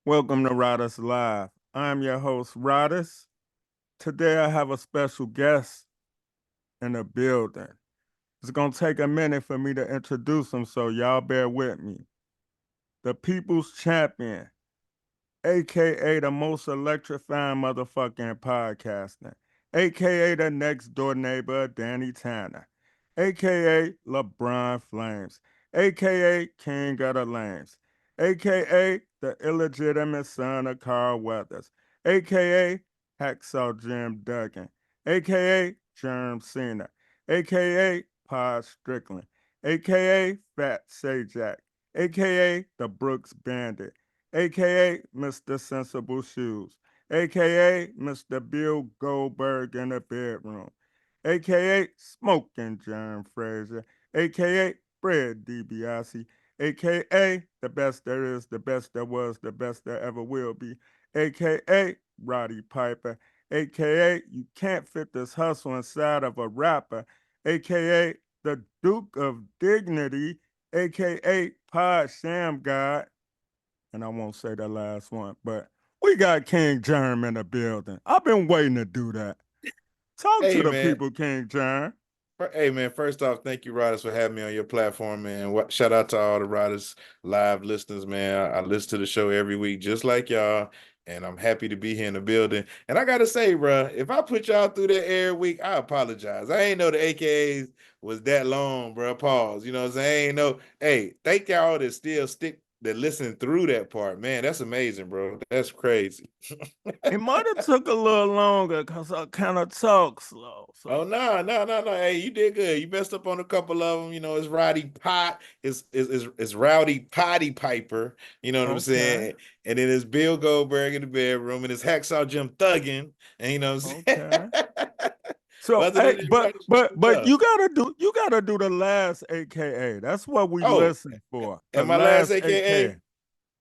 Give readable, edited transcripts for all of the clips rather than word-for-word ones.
Welcome to Rodus Live. I'm your host, Rodus. Today I have a special guest in the building. It's going to take a minute for me to introduce him, so y'all bear with me. The People's Champion, aka the most electrifying motherfucking podcasting, aka the next door neighbor of Danny Tanner, aka LeBron Flames, aka King of the Lanes, aka the illegitimate son of Carl Weathers, aka Hacksaw Jim Duggan, aka Germ Cena, aka Pod Strickland, aka Fat Sajak, aka the Brooks Bandit, aka Mr. Sensible Shoes, aka Mr. Bill Goldberg in the bedroom, aka Smoking John Fraser, aka Fred DiBiase, aka the best there is, the best there was, the best there ever will be, aka Roddy Piper, aka you can't fit this hustle inside of a rapper, aka the Duke of Dignity, aka Pod Sham God, and I won't say the last one, but we got King Germ in the building. I've been waiting to do that. Talk to Hey the man, people, King Germ. hey man. First off, thank you, Riders, for having me on your platform, man. Shout out to all the Riders live listeners, man. I listen to the show every week, just like y'all, and I'm happy to be here in the building. And I gotta say, bro, if I put y'all through that every week, I apologize. I ain't know the AKAs was that long, bro. Pause. You know what I'm saying? I ain't know. Hey, thank y'all that still stick that listen through that part, man. That's amazing, bro. That's crazy. It might have took a little longer because I kind of talk slow. Oh So, no, no, no, no! Hey, you did good. You messed up on a couple of them. You know, it's Roddy Pot, it's Rowdy Potty Piper. You know what I'm okay, saying? And then it's Bill Goldberg in the bedroom, and it's Hacksaw Jim Thuggin. And you know what I'm saying? okay. So, Other hey, than that, but Roddy, but what's but up? you gotta do the last AKA. That's what we Oh, listen for. The and my last last AKA. AKA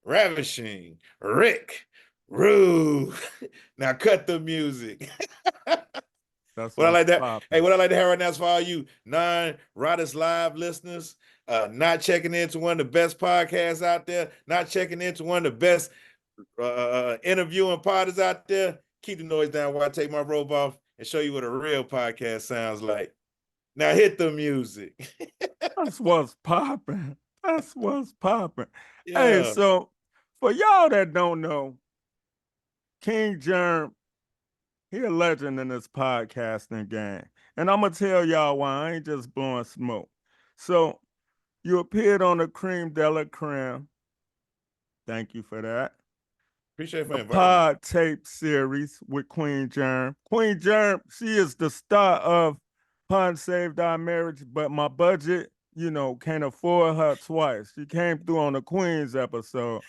Ravishing Rick Rude. Now cut the music. That's What I what's like that. Hey, popping. what I like to have right now is for all you non-Riders Live listeners, not checking into one of the best podcasts out there, not checking into one of the best interviewing parties out there. Keep the noise down while I take my robe off and show you what a real podcast sounds like. Now hit the music. That's what's popping. That's what's popping. Hey, Yeah. so for y'all that don't know, King Germ, he a legend in this podcasting game. And I'm gonna tell y'all why I ain't just blowing smoke. So you appeared on the Cream de la Creme. Thank you for that. Appreciate it for The inviting me. Pod Tape series with Queen Germ. Queen Germ, she is the star of Pun Saved Our Marriage, but my budget, can't afford her twice. She came through on the Queen's episode.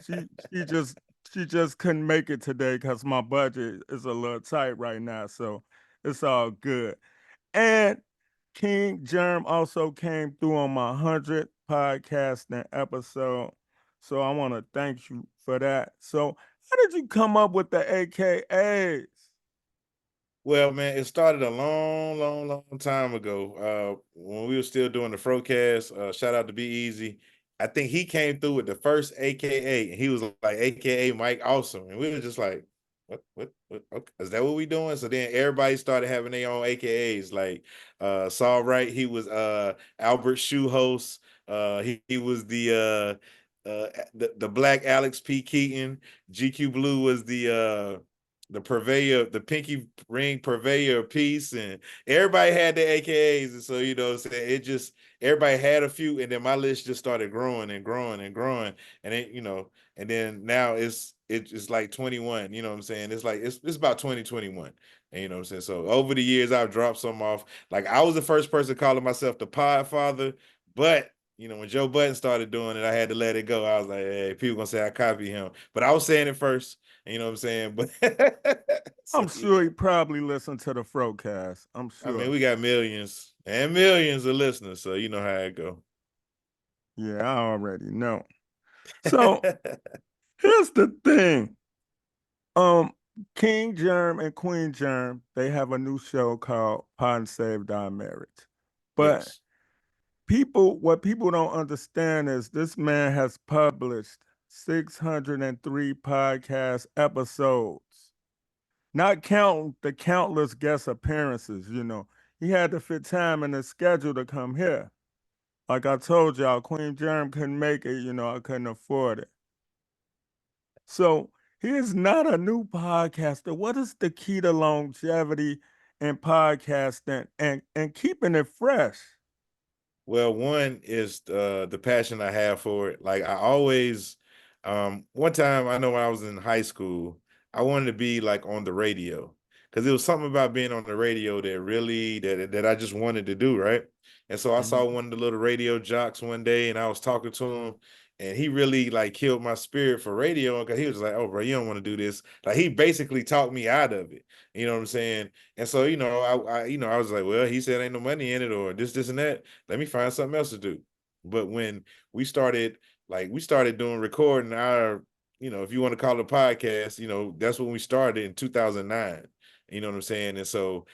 She she just she just couldn't make it today because my budget is a little tight right now. So it's all good. And King Germ also came through on my 100th podcasting episode. So I want to thank you for that. So how did you come up with the AKAs? Well, man, it started a long, long, long time ago. When we were still doing the Frocast. Shout out to Be Easy. I think he came through with the first AKA, and he was like AKA Mike Awesome, and we were just like, what? Okay, is that what we doing? So then everybody started having their own AKAs. Like Saul Wright, he was Albert Shoe host. He was the Black Alex P. Keaton. GQ Blue was the purveyor, the pinky ring purveyor of peace, and everybody had their AKAs. And so, you know, so it just everybody had a few, and then my list just started growing and growing and growing. And then, and then now it's like 21, you know what I'm saying? It's like it's about 2021. And you know what I'm saying? So over the years I've dropped some off. Like I was the first person calling myself the Podfather, but when Joe Budden started doing it, I had to let it go. I was like, hey, people gonna say I copy him. But I was saying it first. You know what I'm saying? But so, I'm sure he probably listened to the Frocast. I'm I mean, sure. we got millions and millions of listeners, so you know how it go. Yeah, I already know. So here's the thing. Um, King Germ and Queen Germ, they have a new show called Pod Saved Our Marriage. But Yes. what people don't understand is this man has published 603 podcast episodes, not counting the countless guest appearances. He had to fit time in his schedule to come here. Like I told y'all, Queen Germ couldn't make it. I couldn't afford it. So he is not a new podcaster. What is the key to longevity in podcasting and keeping it fresh? Well, one is the passion I have for it. Like I always, one time I know when I was in high school, I wanted to be like on the radio because there was something about being on the radio that really that I just wanted to do, right? And so I saw Mhm. one of the little radio jocks one day, and I was talking to him, and he really like killed my spirit for radio because he was like, "Oh, bro, you don't want to do this." Like he basically talked me out of it. You know what I'm saying? And so, I was like, well, he said ain't no money in it, or this, and that. Let me find something else to do. But when we started, we started doing recording our, if you want to call it a podcast, that's when we started in 2009. You know what I'm saying? And so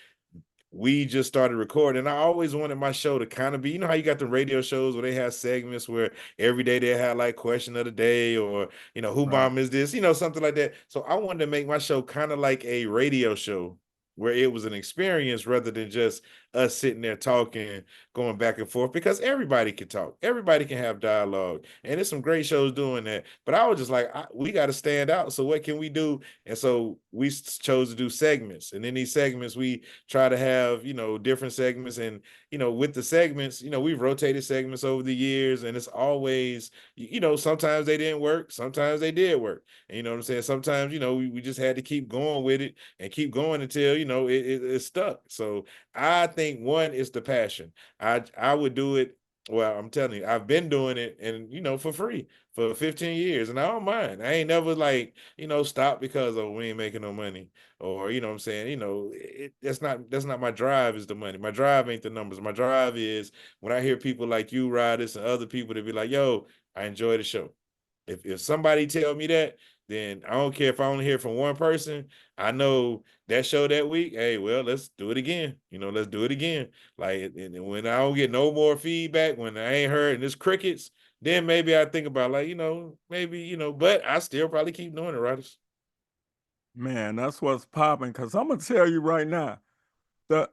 we just started recording. I always wanted my show to kind of be, how you got the radio shows where they have segments where every day they have like question of the day or, who Right. bomb is this, something like that. So I wanted to make my show kind of like a radio show where it was an experience rather than just us sitting there talking, going back and forth, because everybody can talk, everybody can have dialogue, and there's some great shows doing that. But I was just like, we got to stand out. So what can we do? And so we chose to do segments, and in these segments we try to have different segments, and with the segments, we've rotated segments over the years, and it's always sometimes they didn't work, sometimes they did work, and you know what I'm saying, sometimes we just had to keep going with it and keep going until it stuck. So I think one is the passion. I would do it. Well, I'm telling you, I've been doing it, and for free for 15 years, and I don't mind. I ain't never stopped because we ain't making no money, or what I'm saying, that's not my drive. Is the money. My drive ain't the numbers. My drive is when I hear people like you, Riders, and other people that be like, "Yo, I enjoy the show." If somebody tell me that, then I don't care if I only hear from one person. I know that show that week. Hey, well, let's do it again. Let's do it again. Like, and when I don't get no more feedback, when I ain't heard and it's crickets, then maybe I think about maybe but I still probably keep doing it, Riders. Man, that's what's popping. Cause I'm gonna tell you right now, the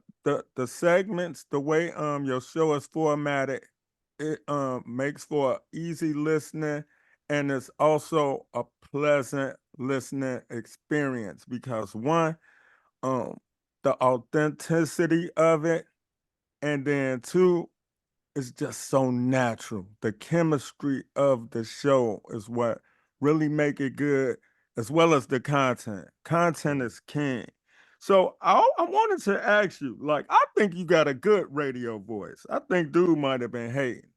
segments, the way your show is formatted, it makes for easy listening, and it's also a pleasant listening experience because one, um, the authenticity of it, and then two, it's just so natural. The chemistry of the show is what really make it good, as well as the content. Content is king. So I wanted to ask you, like, I think you got a good radio voice. I think dude might have been hating,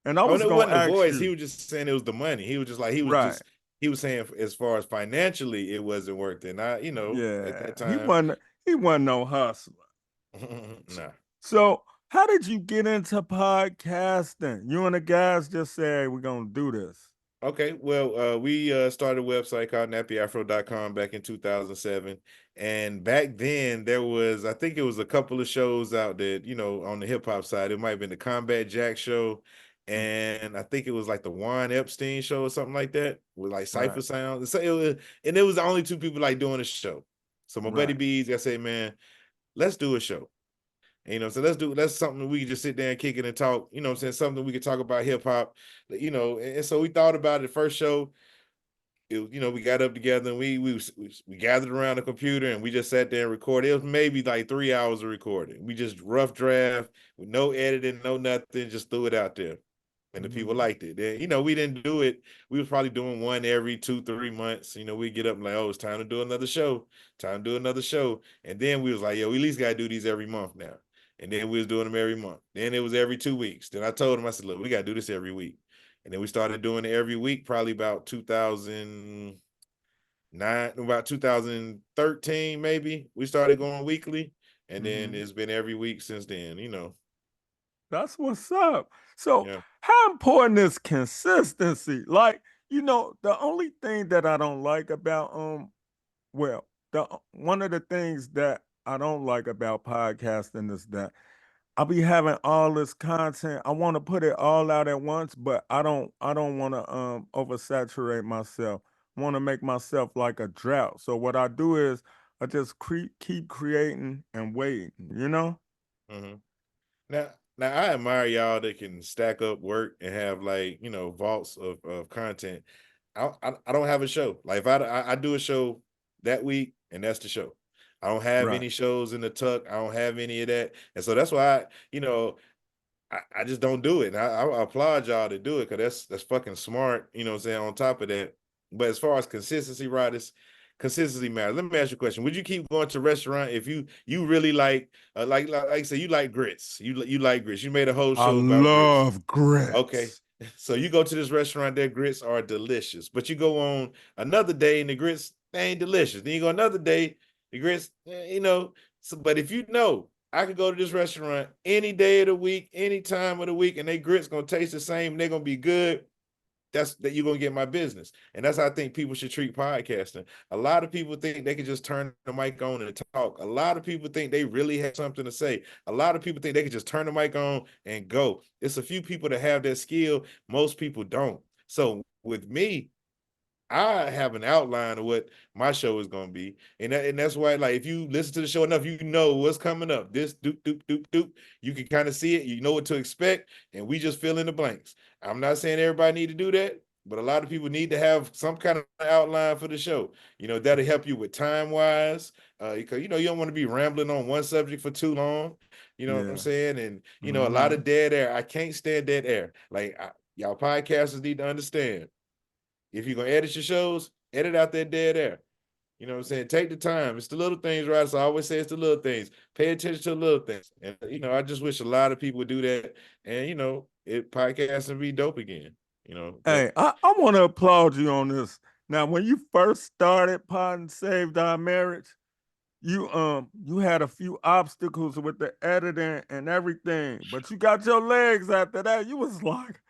and I Oh, was no, it gonna wasn't the ask voice. He you, was just saying it was the money. He was just like right? he was saying as far as financially it wasn't worth it. And at Yeah, that he time, wasn't. He wasn't no hustler. nah. So how did you get into podcasting? You and the guys just said, hey, we're gonna do this. Okay, well, we started a website called nappyafro.com back in 2007. And back then, there was, I think it was a couple of shows out that, on the hip hop side. It might have been the Combat Jack show. Mm, And I think it was like the Juan Epstein show or something like that with like Cypher right, Sound. So it was the only two people like doing a show. So my buddy right. Bees, I said, man, let's do a show. And, so that's something we can just sit there and kick it and talk, I'm saying, something we could talk about hip hop, and so we thought about it. The first show, we got up together and we gathered around the computer and we just sat there and recorded. It was maybe like 3 hours of recording. We just rough draft with no editing, no nothing, just threw it out there. And the people Mhm. liked it. And, we didn't do it. We was probably doing one every 2-3 months. We get up and like, oh, it's time to do another show. Time to do another show. And then we was like, yo, we at least got to do these every month now. And then we was doing them every month. Then it was every 2 weeks. Then I told him, I said, look, we got to do this every week. And then we started doing it every week, probably about 2009, about 2013, maybe. We started going weekly. And then Mhm. it's been every week since then. That's what's up. So, Yeah. how important is consistency? Like, the only thing that I don't like about well, the one of the things that I don't like about podcasting is that I'll be having all this content. I want to put it all out at once, but I don't want to oversaturate myself. I want to make myself like a drought. So what I do is I just keep creating and waiting, you know? Mhm. Now I admire y'all that can stack up work and have like vaults of content. I don't have a show. Like if I do a show that week and that's the show. I don't have Right. any shows in the tuck. I don't have any of that, and so that's why I just don't do it. And I applaud y'all to do it because that's fucking smart. You know what I'm saying? On top of that, but as far as consistency, riders, consistency matters. Let me ask you a question: would you keep going to restaurant if you really like I say you like grits? You like grits? You made a whole I show about grits. love Okay, grits. so you go to this restaurant, their grits are delicious, but you go on another day and the grits they ain't delicious. Then you go another day, the grits, So, but if you know, I could go to this restaurant any day of the week, any time of the week, and they grits gonna taste the same. They're gonna be good. That's that you're gonna get my business, and that's how I think people should treat podcasting. A lot of people think they can just turn the mic on and talk. A lot of people think they really have something to say. A lot of people think they can just turn the mic on and go. It's a few people that have that skill. Most people don't. So with me, I have an outline of what my show is going to be, and that's why, like, if you listen to the show enough, you know what's coming up. This doop doop doop doop. You can kind of see it. You know what to expect, and we just fill in the blanks. I'm not saying everybody need to do that, but a lot of people need to have some kind of outline for the show. That'll help you with time wise, because you don't want to be rambling on one subject for too long. You know what I'm Yeah. saying? And a lot Mm-hmm. of dead air. I can't stand dead air. Like y'all podcasters need to understand if you're gonna edit your shows, edit out that dead air. You know what I'm saying? Take the time. It's the little things, right? So I always say it's the little things. Pay attention to the little things. And I just wish a lot of people would do that. And it podcasting be dope again. But Hey, I want to applaud you on this. Now, when you first started Pod and Saved Our Marriage, you had a few obstacles with the editing and everything, but you got your legs after that. You was like,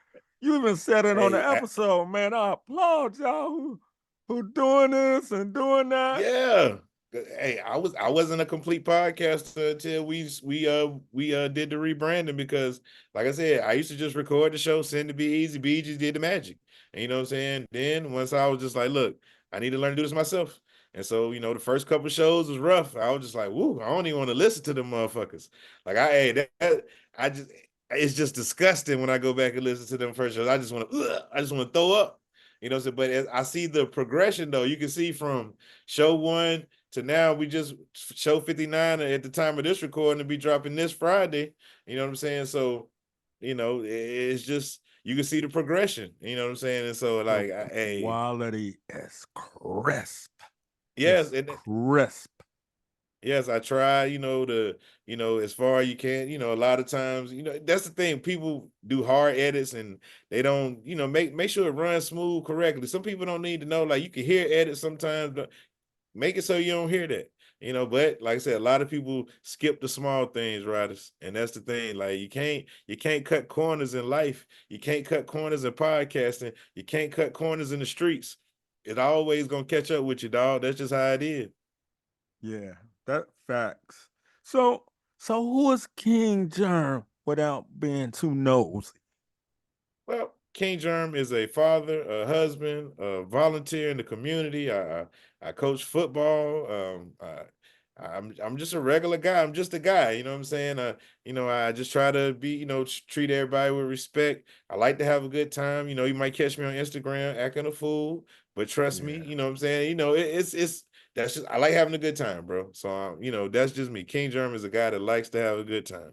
you even said it on the hey, episode, man. I applaud y'all who doing this and doing that. yeah. Hey, I wasn't a complete podcaster until we did the rebranding because like I said, I used to just record the show, send it Be Easy did the magic. And you know what I'm saying? Then once I was just like, look, I need to learn to do this myself. And so, the first couple shows was rough. I was just like, woo, I don't even want to listen to them motherfuckers. Like I just it's just disgusting when I go back and listen to them first shows. I just want to throw up. But as I see the progression though, you can see from show one to now, we just show 59 at the time of this recording to be dropping this Friday. You know what I'm saying? So, it's just you can see the progression. You know what I'm saying? And so, The like, hey, quality is crisp. yes, It's and crisp. yes, I try, as far as you can. A lot of times, that's the thing. People do hard edits and they don't, make sure it runs smooth correctly. Some people don't need to know, like you can hear edits sometimes, but make it so you don't hear that. But like I said, a lot of people skip the small things, riders. And that's the thing. Like you can't cut corners in life. You can't cut corners in podcasting. You can't cut corners in the streets. It always gonna catch up with you, dog. That's just how it is. Yeah, that facts. So, so who is King Germ without being too nosy? Well, King Germ is a father, a husband, a volunteer in the community. I coach football. I'm just a regular guy. I'm just a guy. You know what I'm saying? I just try to be, treat everybody with respect. I like to have a good time. You might catch me on Instagram acting a fool, but trust me, Yeah, you know what I'm saying? It's that's just I like having a good time, bro. So that's just me. King Germ is a guy that likes to have a good time.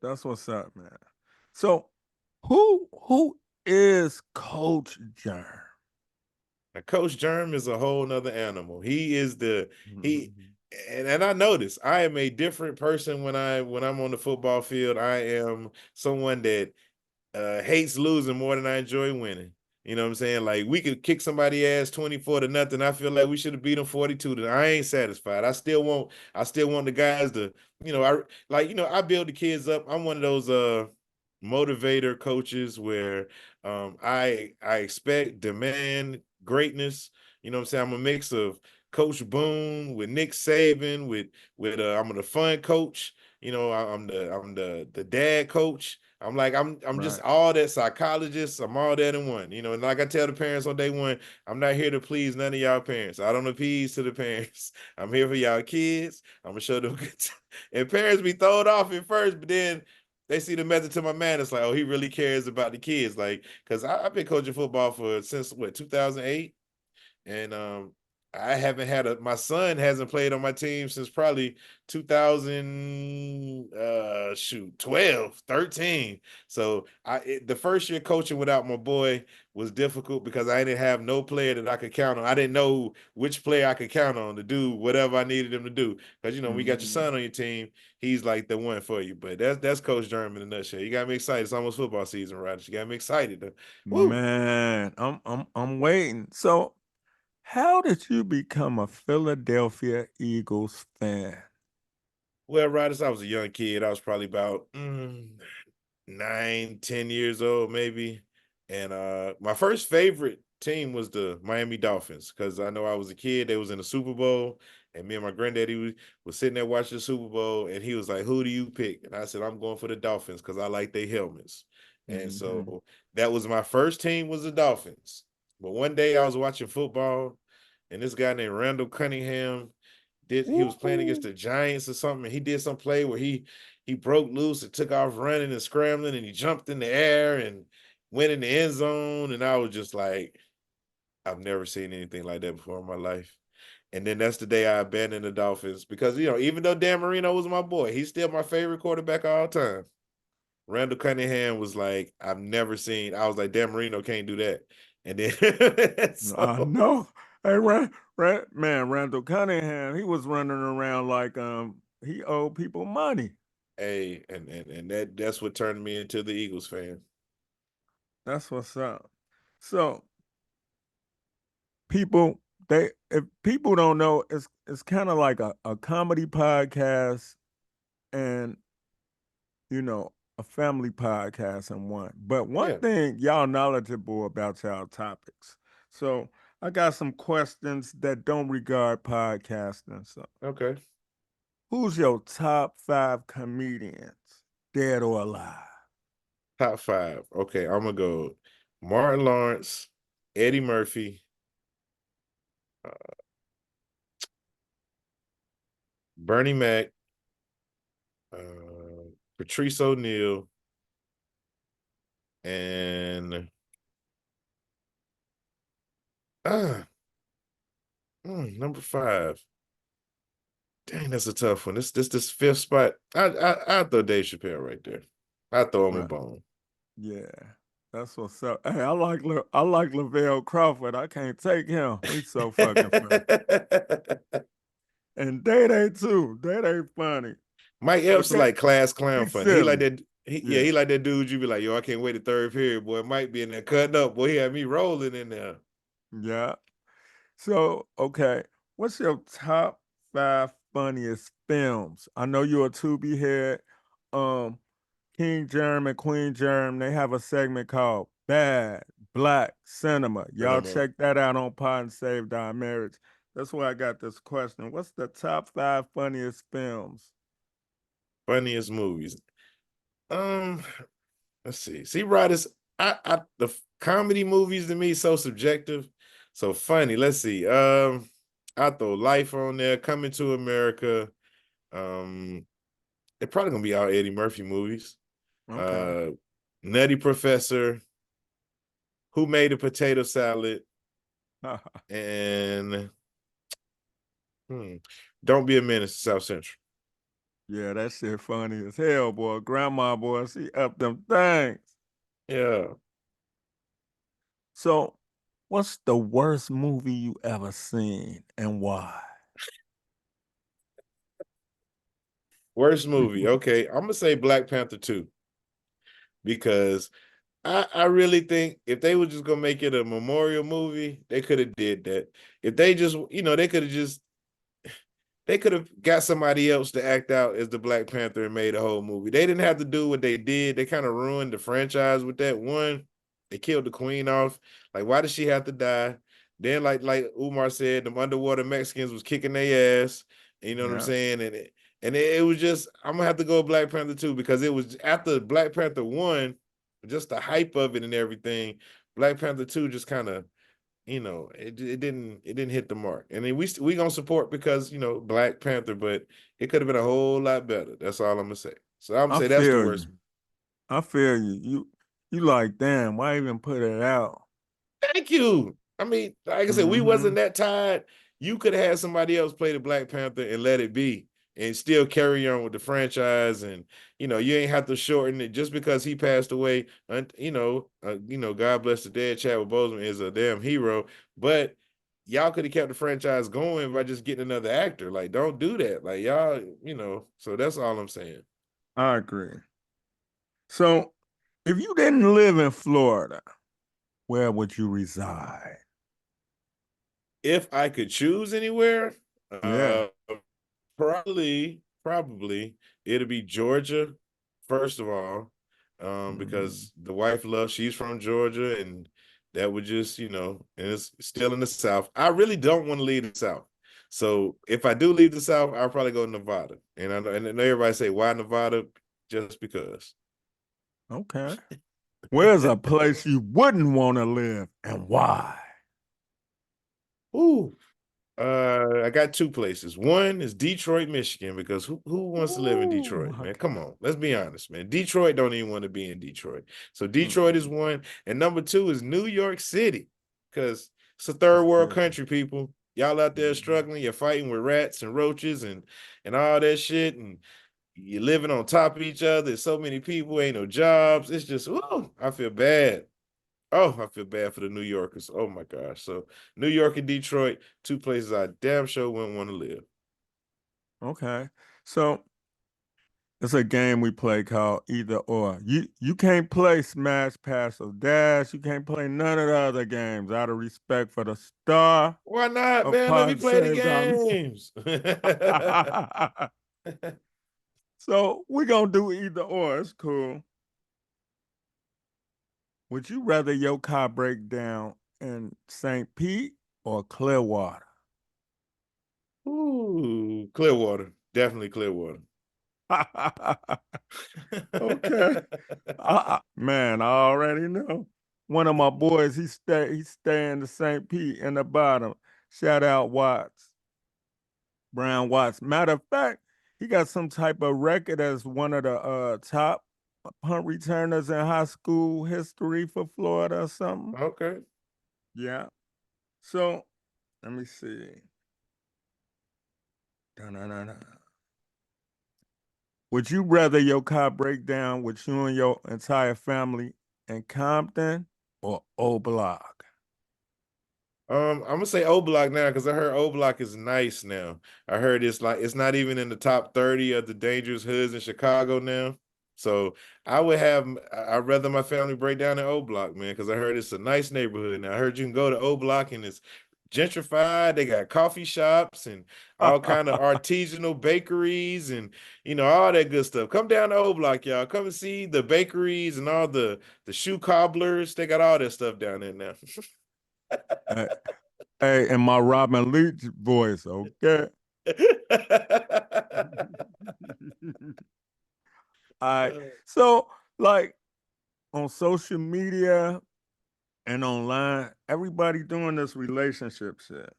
that's what's up, man. So, who is Coach Germ? Now, Coach Germ is a whole nother animal. He is he Mhm. and I notice I am a different person when I'm on the football field. I am someone that hates losing more than I enjoy winning. You know what I'm saying? Like we could kick somebody ass 24-0. I feel like we should have beat them 42 to I ain't satisfied. I still want the guys to, I build the kids up. I'm one of those motivator coaches where I expect, demand greatness. You know what I'm saying? I'm a mix of Coach Boone with Nick Saban with I'm a fun coach. I'm the dad coach. I'm like I'm just Right. all that psychologist. I'm all that in one. And like I tell the parents on day one, I'm not here to please none of y'all parents. I don't appease to the parents. I'm here for y'all kids. I'm gonna show them good time. And parents be thrown off at first, but then they see the method to my man. It's like, oh, he really cares about the kids. Like, because I've been coaching football since what 2008. And I haven't had my son hasn't played on my team since probably 2000 12 13. So the first year coaching without my boy was difficult because I didn't have no player that I could count on. I didn't know which player I could count on to do whatever I needed him to do, because when you got your son on your team, he's like the one for you. But that's Coach German in a nutshell. You got me excited. It's almost football season, right? You got me excited. Woo. Man, I'm waiting. So, how did you become a Philadelphia Eagles fan? Well, Rodgers, I was a young kid. I was probably about 9, 10 years old, maybe. And my first favorite team was the Miami Dolphins, because I know I was a kid. They was in the Super Bowl, and me and my granddaddy was sitting there watching the Super Bowl, and he was like, "Who do you pick?" And I said, "I'm going for the Dolphins because I like their helmets." And Mhm. so that was my first team, was the Dolphins. But one day I was watching football, and this guy named Randall Cunningham he was playing against Woo. the Giants or something, and he did some play where he broke loose and took off running and scrambling, and he jumped in the air and went in the end zone. And I was just like, I've never seen anything like that before in my life. And then that's the day I abandoned the Dolphins, because even though Dan Marino was my boy, he's still my favorite quarterback of all time. Randall Cunningham was like, I've never seen. I was like, Dan Marino can't do that. And then I so know. Hey, man, Randall Cunningham, he was running around like he owed people money. hey, and that's what turned me into the Eagles fan. That's what's up. So, people, they if people don't know, it's kind of like a comedy podcast and a family podcast in one. But one Yeah. thing y'all knowledgeable about y'all topics. So I got some questions that don't regard podcasting. So Okay. who's your top 5 comedians, dead or alive? Top five. Okay, I'm gonna go Martin Lawrence, Eddie Murphy, uh, Bernie Mac, Patrice O'Neal, and ah, number five. Dang, that's a tough one. This fifth spot. I throw Dave Chappelle right there. I throw him a Right. bone. Yeah. That's what's up. Hey, I like Lavelle Crawford. I can't take him. He's so fucking funny. And Day Day too. Day Day funny. Mike But Epps is like class clown he's funny. He like silly. that. Yeah. He like that dude. You be like, yo, I can't wait the third period. Boy, Mike be in there cutting up. Boy, he had me rolling in there. Yeah. So, okay, what's your top 5 funniest films? I know you're a Tubi head. Um, King Germ and Queen Germ, they have a segment called Bad Black Cinema. Y'all Cinema, check that out on Pod and Saved Our Marriage. That's why I got this question. What's the top 5 funniest films? funniest movies. Um, let's see. See, Riders, the comedy movies to me so subjective. So funny. Let's see. I throw Life on there, Coming to America. Um, they're probably gonna be all Eddie Murphy movies. Okay. Uh, Nutty Professor, Who Made a Potato Salad, and Don't Be a Menace to South Central. Yeah, that shit funny as hell, boy. Grandma, boy, she up them things. Yeah. So, what's the worst movie you ever seen and why? Worst movie. Okay, I'm gonna say Black Panther 2, because I really think if they were just gonna make it a memorial movie, they could have did that. If they just, they could have got somebody else to act out as the Black Panther and made a whole movie. They didn't have to do what they did. They kind of ruined the franchise with that one. They killed the queen off. Like, why did she have to die? Then, like Umar said, them underwater Mexicans was kicking their ass. You know what I'm Yeah. saying? And it was just, I'm gonna have to go with Black Panther 2 because it was after Black Panther 1, just the hype of it and everything. Black Panther 2 just kind of, it didn't hit the mark. And then we gonna support because Black Panther, but it could have been a whole lot better. That's all I'm gonna say. So I'm gonna I say that's the feel you. worst. I feel you. You like, damn, why even put it out? Thank you. I mean, like I said, we wasn't Mm-hmm. that tired. You could have had somebody else play the Black Panther and let it be and still carry on with the franchise. And, you ain't have to shorten it just because he passed away. And, God bless the dead. Chadwick Boseman is a damn hero. But y'all could have kept the franchise going by just getting another actor. Like, don't do that. Like, y'all, so that's all I'm saying. I agree. So, if you didn't live in Florida, where would you reside? If I could choose anywhere, Yeah. probably it'll be Georgia, first of all, Mhm. because the wife loves, she's from Georgia, and that would just, and it's still in the South. I really don't want to leave the South. So if I do leave the South, I'll probably go to Nevada. And I know everybody say, why Nevada? Just because. Okay. Where's a place you wouldn't want to live and why? Ooh, I got two places. One is Detroit, Michigan, because who wants to live in Ooh, Detroit, man? Come okay. on, let's be honest, man. Detroit don't even want to be in Detroit. So Detroit is Mm-mm. one, and number two is New York City, because it's a third world City. country, people. Y'all out there Mhm. struggling, you're fighting with rats and roaches and all that shit, and you're living on top of each other. There's so many people, ain't no jobs. It's just, ooh, I feel bad. Oh, I feel bad for the New Yorkers. Oh my gosh. So New York and Detroit, two places I damn sure wouldn't want to live. Okay. So it's a game we play called either or. You can't play Smash Pass or Dash. You can't play none of the other games out of respect for the star Why not, of man? Let me Pod play the Save Dollar. games. So we're gonna do either or. It's cool. Would you rather your car break down in St. Pete or Clearwater? Ooh, Clearwater. Definitely Clearwater. Okay. Man, I already know. One of my boys, he stay in the St. Pete in the bottom. Shout out Watts, Brown Watts. Matter of fact, he got some type of record as one of the top punt returners in high school history for Florida or something. Okay. Yeah. So let me see. Dun-dun-dun-dun. Would you rather your car break down with you and your entire family in Compton or O Block? I'm gonna say O Block now because I heard O Block is nice now. I heard it's like it's not even in the top 30 of the dangerous hoods in Chicago now. So I'd rather my family break down in O Block, man, because I heard it's a nice neighborhood. Now I heard you can go to O Block and it's gentrified. They got coffee shops and all kind of artisanal bakeries and all that good stuff. Come down to O Block, y'all. Come and see the bakeries and all the shoe cobblers. They got all that stuff down there now. Hey, hey, in my Robin Leach voice, okay? All right. So, like on social media and online, everybody doing this relationship shit.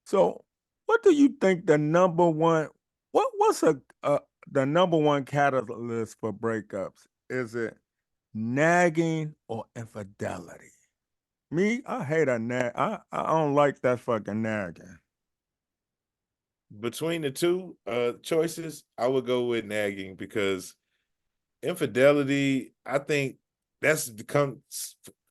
So, what do you think the number one? What's the number one catalyst for breakups? Is it nagging or infidelity? Me, I hate a nag. I don't like that fucking nagging. Between the two choices, I would go with nagging because infidelity, I think that's become,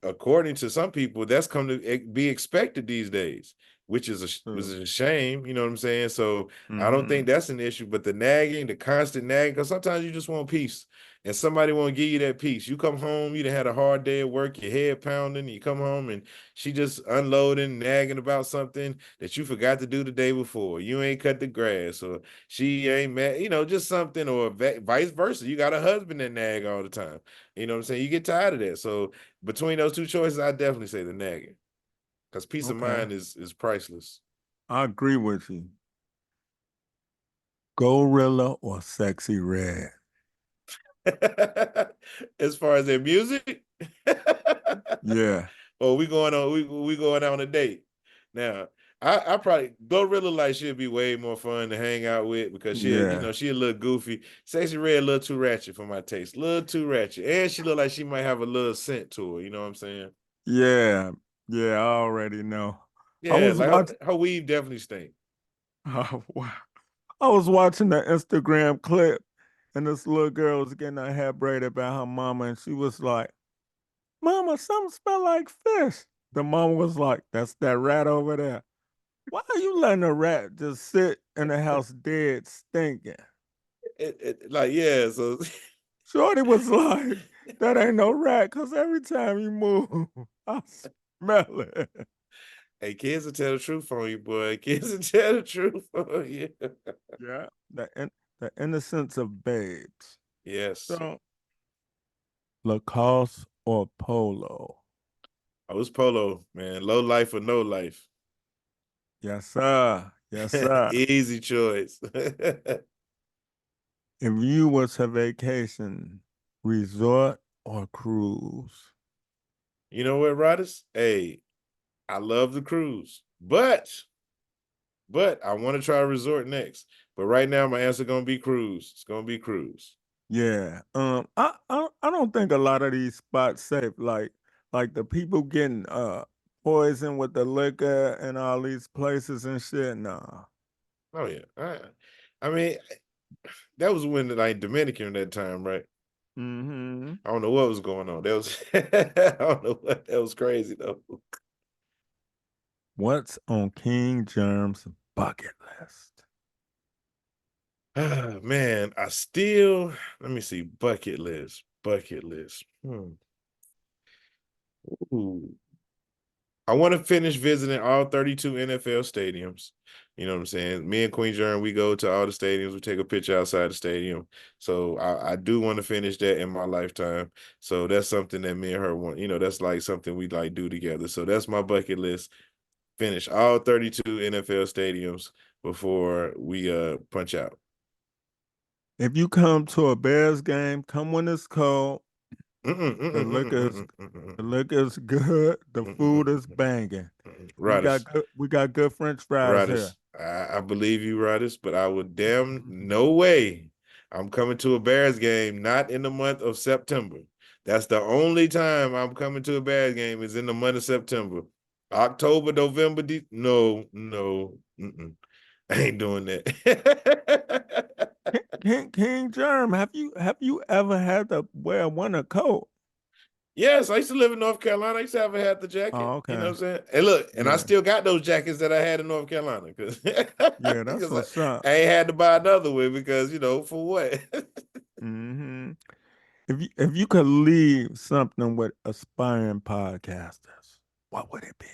according to some people, that's come to be expected these days, which is True. a shame. You know what I'm saying? So I don't think Mm-hmm. that's an issue. But the nagging, the constant nagging, because sometimes you just want peace, and somebody won't give you that peace. You come home, you done had a hard day at work, your head pounding. You come home and she just unloading, nagging about something that you forgot to do the day before. You ain't cut the grass, or she ain't mad, just something, or vice versa. You got a husband that nag all the time. You know what I'm saying? You get tired of that. So between those two choices, I definitely say the nagging because peace of Okay. mind is priceless. I agree with you. Gorilla or Sexy Red? As far as their music, Yeah, or we going on a date. Now, I probably Glorilla like she'd be way more fun to hang out with because yeah, she a little goofy. Sexy Red a little too ratchet for my taste, a little too ratchet, and she look like she might have a little scent to her. You know what I'm saying? yeah, yeah. I already know. I Yeah, was like watching. her weave definitely stink. Oh, wow. I was watching the Instagram clip, and this little girl was getting her hair braided by her mama, and she was like, "Mama, something smell like fish." The mama was like, "That's that rat over there. Why are you letting a rat just sit in the house dead, stinking?" Like yeah, so Shorty was like, "That ain't no rat, cause every time you move, I smell it." hey, kids will tell the truth on you, boy. Kids will tell the truth on you. Yeah, the innocence of babes. Yes, So Lacoste or Polo? I was Polo, man. Low life or no life. Yes, sir. Yes, sir. Easy choice. If you was a vacation, resort or cruise? You know what, Rodis? Hey, I love the cruise, but I want to try a resort next. But right now, my answer gonna be cruise. It's gonna be cruise. Yeah. I don't think a lot of these spots safe. Like the people getting poisoned with the liquor and all these places and shit. Nah. Oh yeah. I mean, that was when like Dominican that time, right? Mm-hmm. I don't know what was going on. That was I don't know what that was crazy though. What's on King Germ's bucket list? Man, I still let me see bucket list. Bucket list. Ooh. I want to finish visiting all 32 NFL stadiums. You know what I'm saying? Me and Queen Jern, we go to all the stadiums. We take a picture outside the stadium. So I do want to finish that in my lifetime. So that's something that me and her want. You know, that's like something we like do together. So that's my bucket list. Finish all 32 NFL stadiums before we punch out. If you come to a Bears game, come when it's cold. Mm-mm, The mm-mm, mm-mm, liquor is mm-mm, mm-mm, the liquor is good. The mm-mm, mm-mm, food is mm-mm, banging. mm-mm. We got good French fries here. Rodis, I believe you, Rodis, but I would damn no way. I'm coming to a Bears game, not in the month of September. That's the only time I'm coming to a Bears game is in the month of September. October, November, no, no, I ain't doing that. King Germ, have you ever had to wear a winter coat? Yes, I used to live in North Carolina. I used to have a hat the jacket. Oh, You know okay. what I'm saying? And look, and I Yeah. still got those jackets that I had in North Carolina because Yeah, that's because I, what's up. I ain't had to buy another one because for what? Hmm. If you could leave something with aspiring podcasters, what would it be?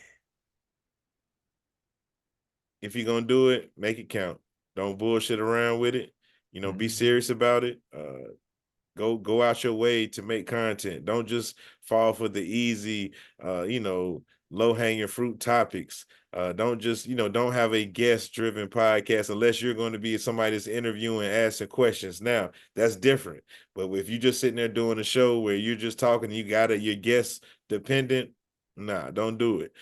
If you're gonna do it, make it count. Don't bullshit around with it. You know, be Hmm. serious about it. Go out your way to make content. Don't just fall for the easy, low hanging fruit topics. Don't just don't have a guest driven podcast unless you're going to be somebody that's interviewing, asking questions. Now that's different. But if you're just sitting there doing a show where you're just talking, you got your guest dependent. Nah, don't do it.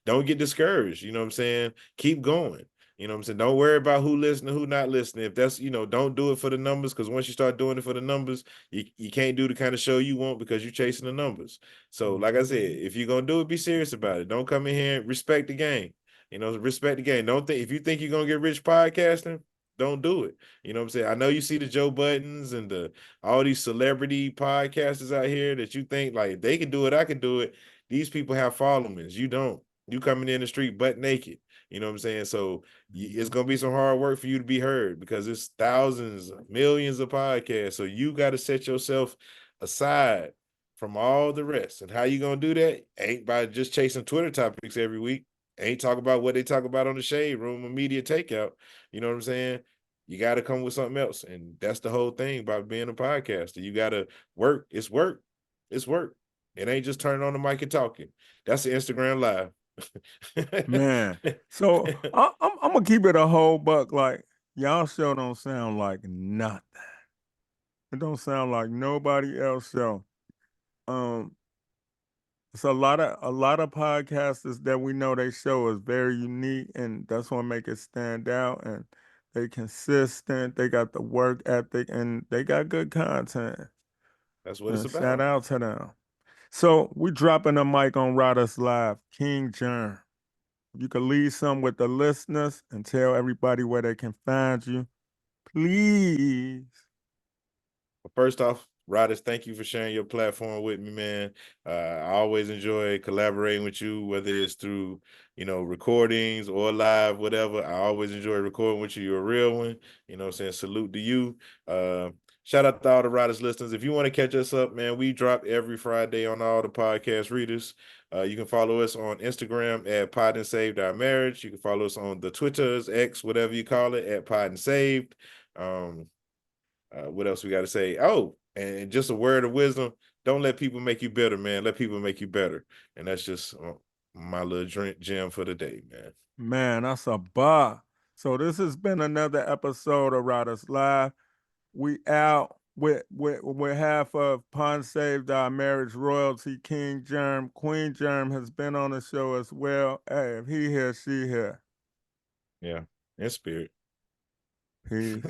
Don't get discouraged. You know what I'm saying? Keep going. You know what I'm saying? Don't worry about who listening, who not listening. If that's, don't do it for the numbers, because once you start doing it for the numbers, you can't do the kind of show you want because you're chasing the numbers. So, like I said, Hmm. if you're gonna do it, be serious about it. Don't come in here and respect the game. Respect the game. Don't think if you think you're gonna get rich podcasting, don't do it. You know what I'm saying? I know you see the Joe Buttons and the all these celebrity podcasters out here that you think like if they can do it, I can do it. These people have followings. You don't. You coming in the street butt naked. You know what I'm saying? So it's gonna be some hard work for you to be heard because it's thousands, millions of podcasts. So you got to set yourself aside from all the rest. And how you gonna do that? Ain't by just chasing Twitter topics every week. Ain't talk about what they talk about on the shade room or media takeout. You know what I'm saying? You got to come with something else, and that's the whole thing about being a podcaster. You got to work. It's work. It's work. It ain't just turning on the mic and talking. That's the Instagram live. Man, so I'm gonna keep it a whole buck. Like Y'all show don't sound like nothing. It don't sound like nobody else show. Um, it's a lot of podcasters that we know they show is very unique, and that's what make it stand out. And they consistent. They got the work ethic, and they got good content. That's what it's And shout about. out to them. So we dropping the mic on Riders Live. King Germ. You can leave some with the listeners and tell everybody where they can find you. Please. Well, first off, Riders, thank you for sharing your platform with me, man. I always enjoy collaborating with you, whether it's through, recordings or live, whatever. I always enjoy recording with you. You're a real one. You know what I'm saying? Salute to you. Uh, Shout out to all the Riders listeners. If you want to catch us up, man, we drop every Friday on all the podcast readers. You can follow us on Instagram at Pod and Saved Our Marriage. You can follow us on the Twitters, X, whatever you call it, at Pod and Saved. What else we got to say? Oh, and just a word of wisdom: don't let people make you better, man. Let people make you better, and that's just my little gem for the day, man. Man, that's a bar. So this has been another episode of Riders Live. We out with half of Pun Saved Our Marriage Royalty, King Germ. Queen Germ has been on the show as well. Hey, if he here, she here. Yeah, in spirit. Peace.